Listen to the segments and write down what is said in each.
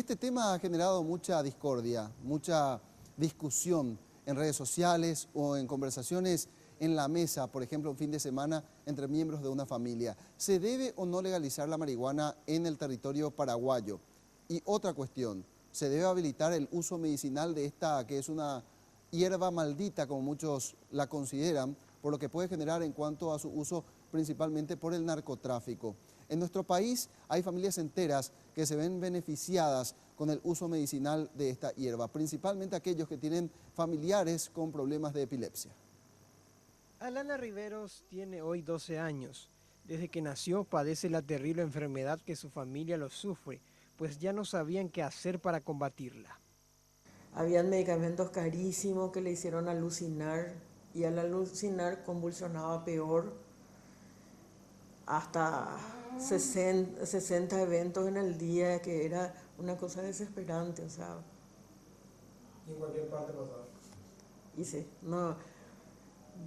Este tema ha generado mucha discordia, mucha discusión en redes sociales o en conversaciones en la mesa, por ejemplo, un fin de semana entre miembros de una familia. ¿Se debe o no legalizar la marihuana en el territorio paraguayo? Y otra cuestión, ¿se debe habilitar el uso medicinal de esta, que es una hierba maldita, como muchos la consideran, por lo que puede generar en cuanto a su uso principalmente por el narcotráfico? En nuestro país hay familias enteras que se ven beneficiadas con el uso medicinal de esta hierba, principalmente aquellos que tienen familiares con problemas de epilepsia. Alana Riveros tiene hoy 12 años. Desde que nació padece la terrible enfermedad que su familia lo sufre, pues ya no sabían qué hacer para combatirla. Habían medicamentos carísimos que le hicieron alucinar y al alucinar convulsionaba peor, hasta 60 eventos en el día, que era una cosa desesperante, o sea. Y en cualquier parte pasaba. Y sí, no,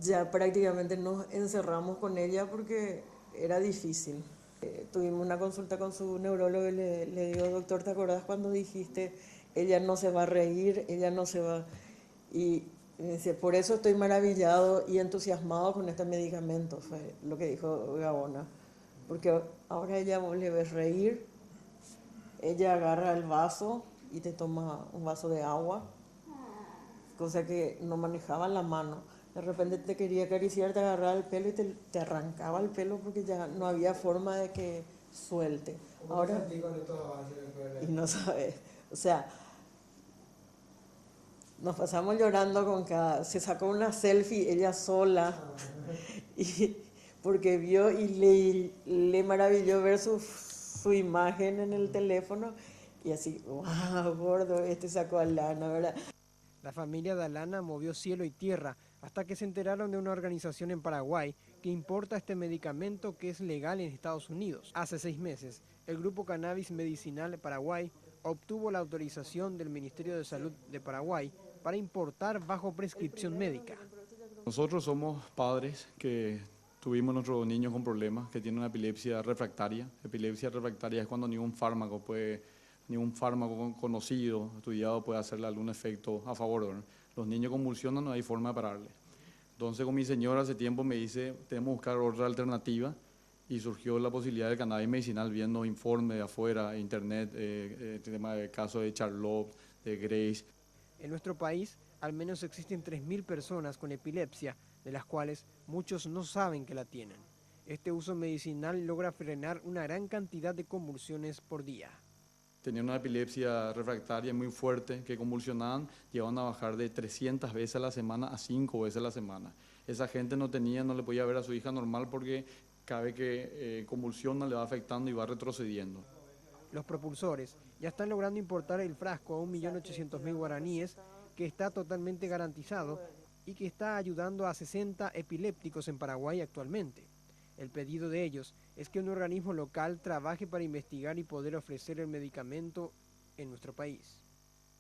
ya prácticamente nos encerramos con ella porque era difícil. Tuvimos una consulta con su neurólogo y le digo, doctor, ¿te acordás cuando dijiste, ella no se va a reír, ella no se va? Y me dice, por eso estoy maravillado y entusiasmado con este medicamento, fue lo que dijo Gaona. Porque ahora ella vos le ves reír, ella agarra el vaso y te toma un vaso de agua, cosa que no manejaba la mano. De repente te quería acariciar, te agarraba el pelo y te arrancaba el pelo porque ya no había forma de que suelte. Ahora, y no sabes, o sea, nos pasamos llorando con cada... Se sacó una selfie ella sola, y, porque vio y le maravilló ver su imagen en el teléfono, y así, wow, gordo, sacó a Alana, ¿verdad? La familia de Alana movió cielo y tierra hasta que se enteraron de una organización en Paraguay que importa este medicamento que es legal en Estados Unidos. Hace 6 meses, el Grupo Cannabis Medicinal Paraguay obtuvo la autorización del Ministerio de Salud de Paraguay para importar bajo prescripción médica. Nosotros somos padres que tuvimos nuestros niños con problemas, que tienen una epilepsia refractaria. Epilepsia refractaria es cuando ningún fármaco conocido, estudiado, puede hacerle algún efecto a favor, ¿verdad? Los niños convulsionan, no hay forma de pararle. Entonces con mi señora hace tiempo me dice, tenemos que buscar otra alternativa, y surgió la posibilidad del cannabis medicinal viendo informes de afuera, internet, tema de casos de Charlotte, de Grace. En nuestro país, al menos existen 3.000 personas con epilepsia, de las cuales muchos no saben que la tienen. Este uso medicinal logra frenar una gran cantidad de convulsiones por día. Tenían una epilepsia refractaria muy fuerte que convulsionaban, llegaban a bajar de 300 veces a la semana a 5 veces a la semana. Esa gente no le podía ver a su hija normal porque cada vez que convulsiona le va afectando y va retrocediendo. Los propulsores ya están logrando importar el frasco a 1.800.000 guaraníes, que está totalmente garantizado y que está ayudando a 60 epilépticos en Paraguay actualmente. El pedido de ellos es que un organismo local trabaje para investigar y poder ofrecer el medicamento en nuestro país.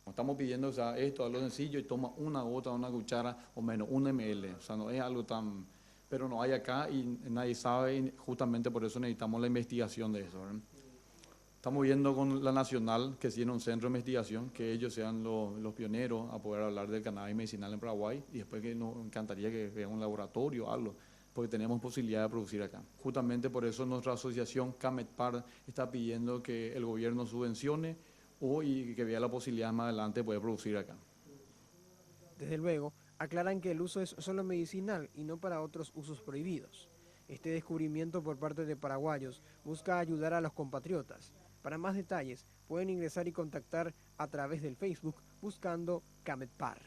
Estamos pidiendo, o sea, esto, algo sencillo, y toma una gota, una cuchara o menos, 1 ml. O sea, no es algo tan... Pero no hay acá y nadie sabe, y justamente por eso necesitamos la investigación de eso, ¿verdad? Estamos viendo con la Nacional que tiene un centro de investigación, que ellos sean los pioneros a poder hablar del cannabis medicinal en Paraguay, y después que nos encantaría que vean un laboratorio o algo, porque tenemos posibilidad de producir acá. Justamente por eso nuestra asociación CAMETPAR está pidiendo que el gobierno subvencione y que vea la posibilidad más adelante de poder producir acá. Desde luego, aclaran que el uso es solo medicinal y no para otros usos prohibidos. Este descubrimiento por parte de paraguayos busca ayudar a los compatriotas. Para más detalles, pueden ingresar y contactar a través del Facebook buscando CAMETPAR.